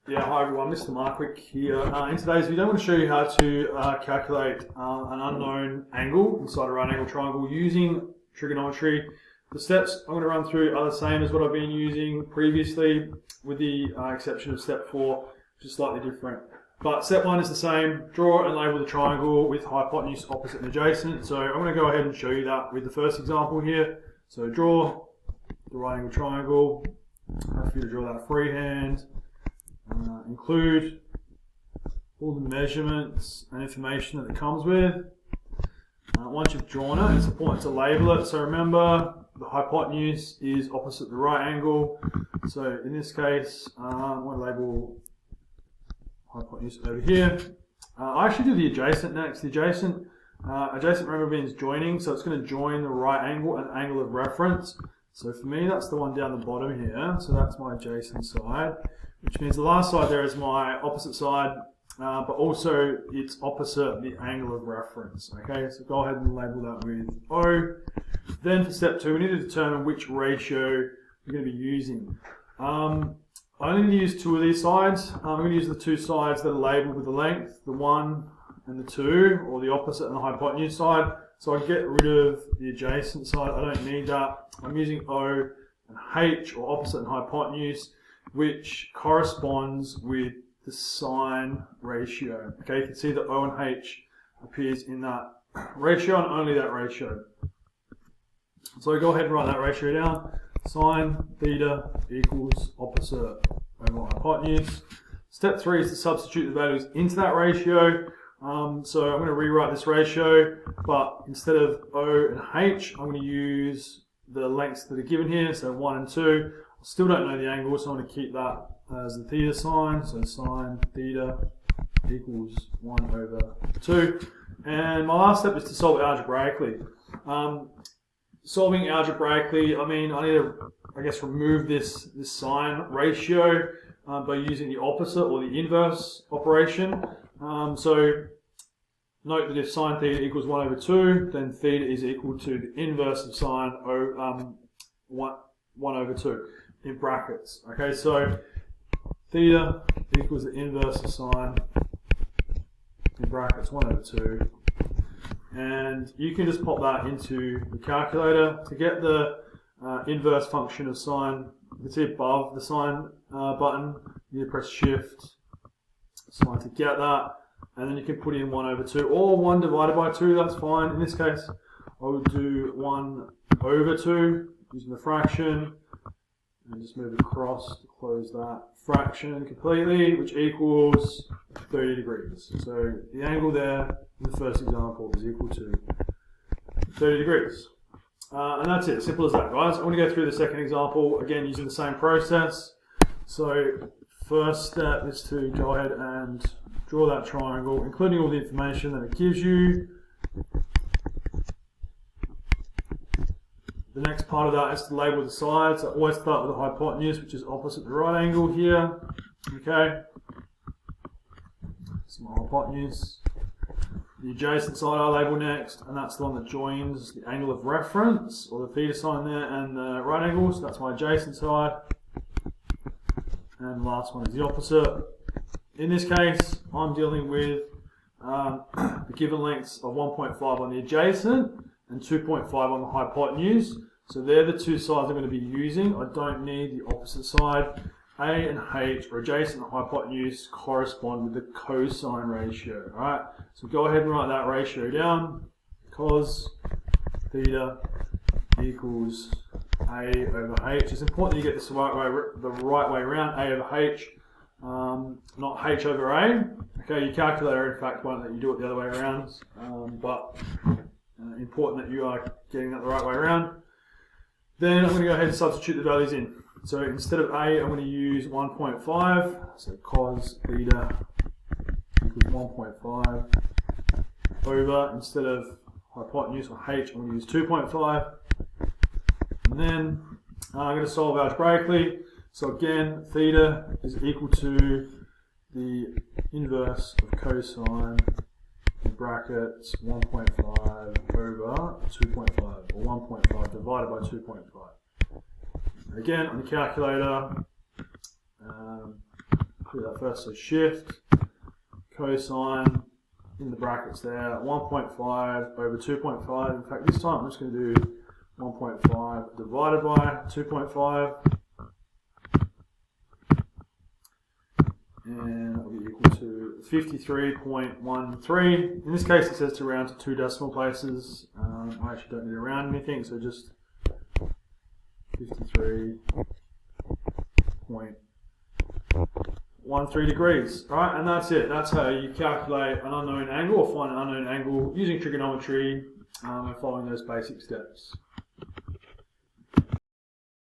Yeah, hi everyone, Mr. Markwick here. In today's video, I'm going to show you how to calculate an unknown angle inside a right angle triangle using trigonometry. The steps I'm going to run through are the same as what I've been using previously, with the exception of step 4, which is slightly different. But step 1 is the same: draw and label the triangle with hypotenuse, opposite and adjacent. So I'm going to go ahead and show you that with the first example here. So draw the right angle triangle. I have you to draw that freehand. Include all the measurements and information that it comes with. Once you've drawn it, it's important to label it. So remember, the hypotenuse is opposite the right angle. So in this case, I'm going to label hypotenuse over here. I actually do the adjacent next. The adjacent remember means joining, so it's going to join the right angle and angle of reference. So for me, that's the one down the bottom here. So that's my adjacent side, which means the last side there is my opposite side, but also it's opposite the angle of reference. Okay, so go ahead and label that with O. Then for step 2, we need to determine which ratio we're going to be using. I'm only going to use 2 of these sides. I'm going to use the 2 sides that are labelled with the length, the 1 and the 2, or the opposite and the hypotenuse side. So I get rid of the adjacent side. I don't need that. I'm using O and H, or opposite and hypotenuse, which corresponds with the sine ratio. Okay, you can see that O and H appears in that ratio and only that ratio. So go ahead and write that ratio down. Sine theta equals opposite over hypotenuse. Step 3 is to substitute the values into that ratio. So I'm going to rewrite this ratio, but instead of O and H, I'm going to use the lengths that are given here, so 1 and 2. I still don't know the angle, so I'm going to keep that as the theta sign. So sine theta equals 1 over 2. And my last step is to solve algebraically. Solving algebraically, I mean, I need to, remove this sine ratio by using the opposite or the inverse operation. So note that if sine theta equals 1 over 2, then theta is equal to the inverse of sine 1 over 2 in brackets. Okay, so theta equals the inverse of sine in brackets 1 over 2. And you can just pop that into the calculator. To get the inverse function of sine, you can see above the sine button, you need to press shift sine to get that. And then you can put in 1 over 2 or 1 divided by 2, that's fine. In this case, I would do 1 over 2 using the fraction and just move across to close that fraction completely, which equals 30 degrees. So the angle there in the first example is equal to 30 degrees. And that's it, simple as that, guys. I'm going to go through the second example, again using the same process. So first step is to go ahead and draw that triangle, including all the information that it gives you. The next part of that is to label the sides. I always start with the hypotenuse, which is opposite the right angle here. Okay, so my hypotenuse. The adjacent side I label next, and that's the one that joins the angle of reference, or the theta sign there, and the right angle, so that's my adjacent side. And the last one is the opposite. In this case, I'm dealing with the given lengths of 1.5 on the adjacent and 2.5 on the hypotenuse. So they're the 2 sides I'm going to be using. I don't need the opposite side. A and H, or adjacent and hypotenuse, correspond with the cosine ratio. Alright, so go ahead and write that ratio down. Cos theta equals A over H. It's important you get this the right way around, A over H, not H over A. Okay, your calculator in fact won't let you do it the other way around, but important that you are getting that the right way around. Then I'm going to go ahead and substitute the values in. So instead of A, I'm going to use 1.5, so cos theta equals 1.5 over, instead of hypotenuse or H, I'm going to use 2.5. And then I'm going to solve algebraically. So again, theta is equal to the inverse of cosine in brackets 1.5 over 2.5, or 1.5 divided by 2.5. Again, on the calculator, put do that first. So shift, cosine, in the brackets there, 1.5 over 2.5. In fact, this time I'm just going to do 1.5 divided by 2.5. And that'll be equal to 53.13. In this case, it says to round to 2 decimal places. I actually don't need to round anything, so just 53.13 degrees. All right, and that's it. That's how you calculate an unknown angle or find an unknown angle using trigonometry and following those basic steps.